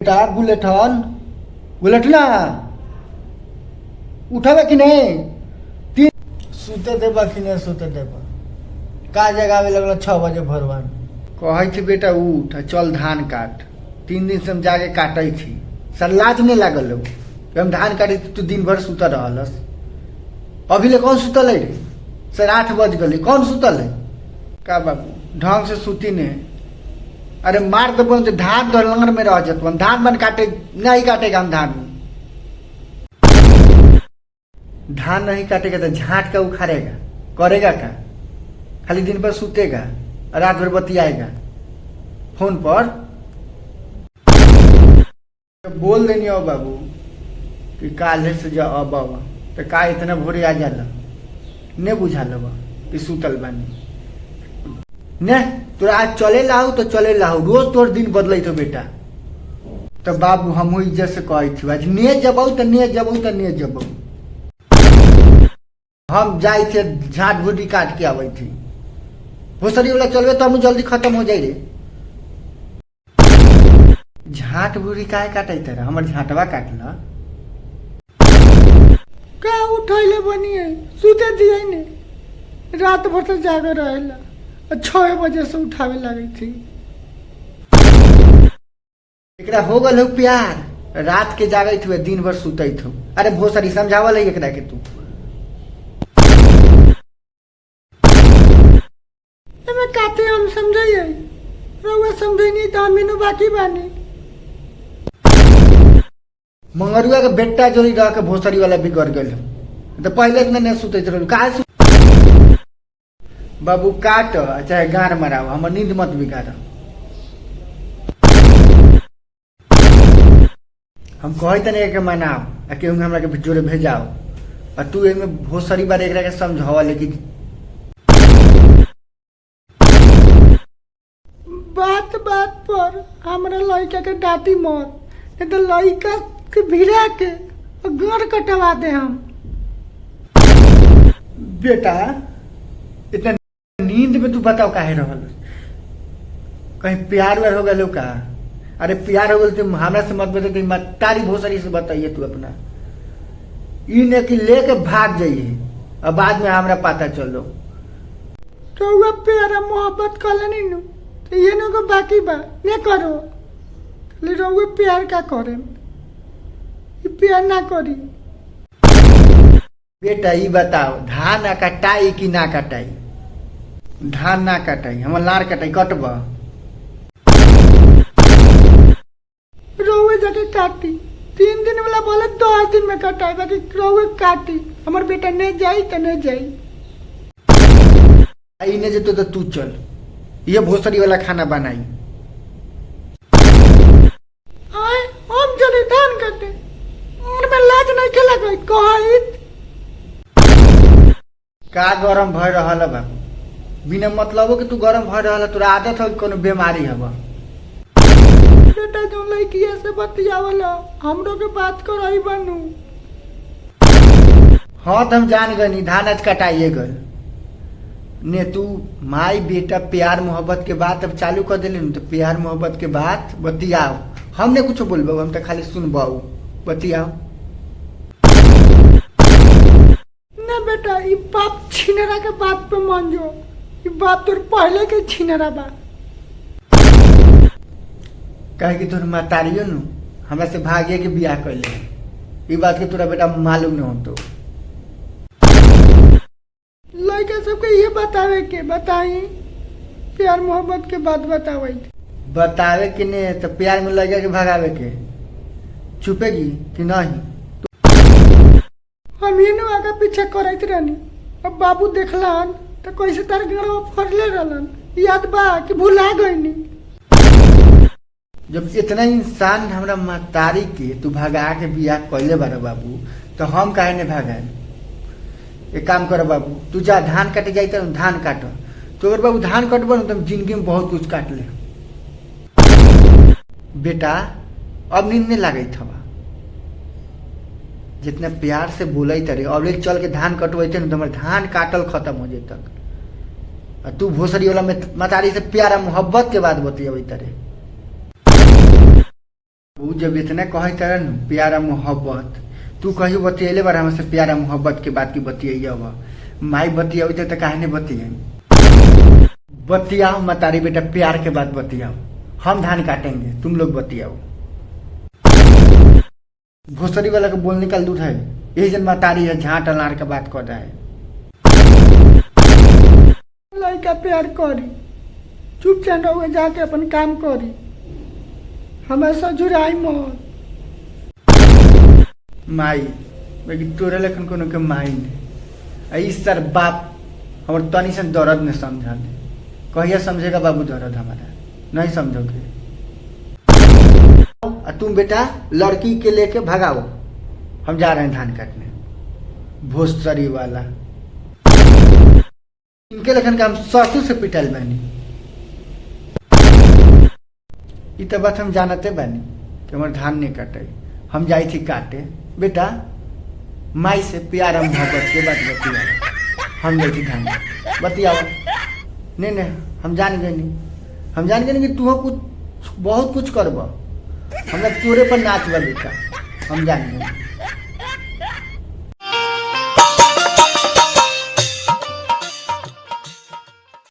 बेटा बुलेटन बुलेटना उठावे कि नहीं तीन सुते देबा कि नहीं सुते देबा का जगह आवे लगल 6 बजे भोरवान कहै छी बेटा उठ चल धान काट 3 दिन से हम जाके काटै छी सर लाज नहीं लागल हो हम धान काटे तू दिन भर सुत रहलस अभी ले कौन सुतल है रे सर 8 बज गए कौन सुतल है का बाबू ढंग से सुती ने अरे मार दे तो धान तो लंगर में रह जत धान बन काटे नहीं काटेगा हम धान नहीं काटेगा तो झाट का उखाड़ेगा करेगा क्या खाली दिन भर सुतेगा रात भर बतियाएगा फोन पर तो बोल देनी हो बाबू कि काले से जा अब तो का इतना भोरे आ जाला ने बुझा लब कि सुतल बानी ने तोरा आज चले लाहू तो चले लाहू रोज तोर दिन बदल तो बेटा तो बाबू हम इज्जत से कहे थी आज ने जबू तो ने जबू तो ने जबू हम जाए थे झाट भूटी काट के आवे थी भोसरी वाला चलवे तो हम जल्दी खत्म हो जाए रे झाट भूरी काहे काटे तेरा हमर झाटवा काटला का उठैले बनिए सुते दिए ने रात भर तो जागे रहेला 6 बजे से उठावे लगी थी एकरा हो गल हो प्यार रात के जागे थे दिन भर सुते थे अरे भोसरी समझावल है एकरा के तू एमे काते हम समझाइए रउआ समझे नहीं तो हमें बाकी बानी मंगरुआ के बेटा जोड़ी रह के भोसरी वाला बिगड़ गए तो पहले नहीं सुते थे काहे बाबू काट चाहे गार मराओ हमर नींद मत बिगाड़ हम कहे तने के मनाओ आ केहू हमरा के जोरे भेजाओ और तू एमे भोसरी बार एकरा के समझावा लेकिन बात बात पर हमरा लड़का के डांटी मत नहीं तो लड़का के भिड़ा के घर कटवा दे हम बेटा इतना नींद में तू बताओ काहे रहल कहीं प्यार व्यार हो गलो का अरे प्यार हो गल तो हमरा से मत बता तारी भोसरी से बताइए तू अपना इने कि लेके भाग जाइए और बाद में हमरा पता चलो तो वह प्यारा मोहब्बत कर लेनी नु तो ये न को बाकी बा ने करो ले रउए प्यार का करे ये प्यार ना करी बेटा ये बताओ धान ना कटाई कि ना कटाई धान ना कटाई हम लार कटाई कटब रउए जाके काटी 3 दिन वाला बोले 10 दिन में कटाई बाकी रउए काटी हमार बेटा ने जाई तो ने जाई इने जे तो तू चल ये भोसरी वाला खाना बनाई आए हम चले धान काटे और मैं लाज नहीं खेला कोई कहत का गरम भय रहल बाबू बिना मतलब कि तू गरम भय रहल तोरा आदत हो कोनो बीमारी हब बेटा जो लड़किया से बतियावल हमरो के बात करई बनू हाँ तो हम जान गनी धान आज कटाइए गल ने तू माई बेटा प्यार मोहब्बत के बात अब चालू कर दिले तो प्यार मोहब्बत के बात बतियाओ हमने कुछ बोलबो हम तो खाली सुनबो बतियाओ ना बेटा ये बाप छिनरा के बात पे मान जो ये बाप तोर पहले के छिनरा बा कहे कि तोर मातारियो नु हमरा से भागे के बियाह कैले ये बात के तोरा बेटा मालूम नहीं हो तो लड़का सबके ये बतावे के बताई प्यार मोहब्बत के बात बतावे बतावे कि नहीं तो प्यार में लगे के भगावे के चुपेगी कि नहीं हम ये आगे पीछे करते रहनी अब बाबू देखलन तो कैसे तार गड़वा फरले रहलन याद बा कि भुला गईनी जब इतना इंसान हमरा मातारी के तू भगा के बियाह कैले बारे बाबू तो हम काहे नहीं भागाए एक काम करो बाबू तू जा धान काटे जाई तो धान काट तो अगर बाबू धान कटब न तो जिंदगी में बहुत कुछ काट ले बेटा अब नींद नहीं लागे था जितना प्यार से बोले तरे अब ले चल के धान कटवे न तो हमारे धान काटल खत्म हो जाए तक तू भोसरी वाला में मतारी से प्यारा मोहब्बत के बात बतियावे तरे ऊ जब इतना कहे तरह न प्यारा मोहब्बत, तू कही बतियले बार हमसे प्यारा मोहब्बत के बात की बतिया हुआ माई बतिया तो काहे नहीं बतिया बतियाओ मतारी बेटा प्यार के बात बतियाओ। हम धान काटेंगे तुम लोग बतियाओ। भोसरी वाला को बोलने का दूर है, यही जन मतारी है झाट अलार का बात कर रहा है। लड़का प्यार करी चुपचाप रहुए जाके अपन काम करी, हमेशा जुड़ाई मत। माई लेकिन तोरे लेखन कोनो के माई नहीं, इस सर बाप हमर तनी से दर्द नहीं समझा ले। कहिया समझेगा बाबू दर्द हमारा, नहीं समझोगे। तुम बेटा लड़की के लेके भगाओ, हम जा रहे हैं धान काटने। भोसरी वाला इनके लेखन का हम ससुर से पिटल बानी। ई तो बात हम जानते बानी कि हमारे धान नहीं काटे, हम जाई थी काटे। बेटा माई से प्यार मोहब्बत के बात बतियाओ, हम गई थी धान बतियाओ। नहीं हम जान गए नहीं, हम जान गए नहीं कि तू कुछ बहुत कुछ करब, हमरा तोरे पर नाच बा बेटा, हम जान गए।